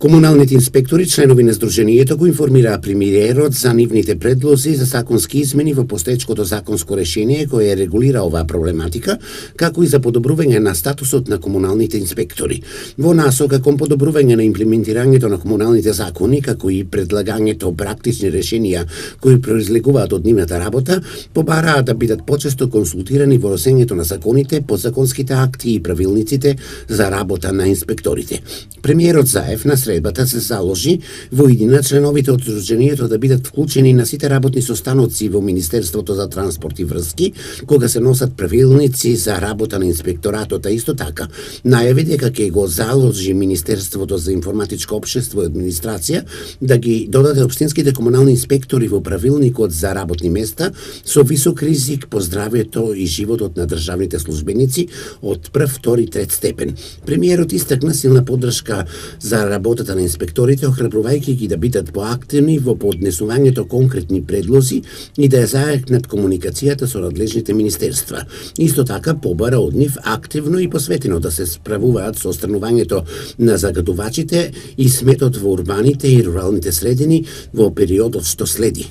Комуналните инспектори, членови на Сдруженијето, го информираа премиерот за нивните предлози за законски измени во постоечкото законско решение кое регулира оваа проблематика, како и за подобрување на статусот на комуналните инспектори. Во насока кон подобрување на имплементирањето на комуналните закони, како и предлагањето практични решенија кои произлегуваат од нивната работа, побараа да бидат почесто консултирани во носењето на законите, подзаконските акти и правилниците за работа на инспекторите. Премиерот Заев на средбата се заложи во иднина членовите од Сдруженијето да бидат вклучени на сите работни состаноци во Министерството за транспорт и врски, кога се носат правилници за работа на инспекторатот, а исто така најави дека ќе го заложи Министерството за информатичко општество и администрација да ги додаде општинските комунални инспектори во правилникот за работни места со висок ризик по здравјето и животот на државните службеници од прв, втори, трет степен. Премиерот истакна силна поддршка за работата на инспекторите, охрабрувајќи ги да бидат поактивни во поднесувањето конкретни предлози и да ја зајакнат комуникацијата со надлежните министерства. Исто така побара од нив активно и посветено да се справуваат со отстранувањето на загадувачите и сметот во урбаните и руралните средини во периодот што следи.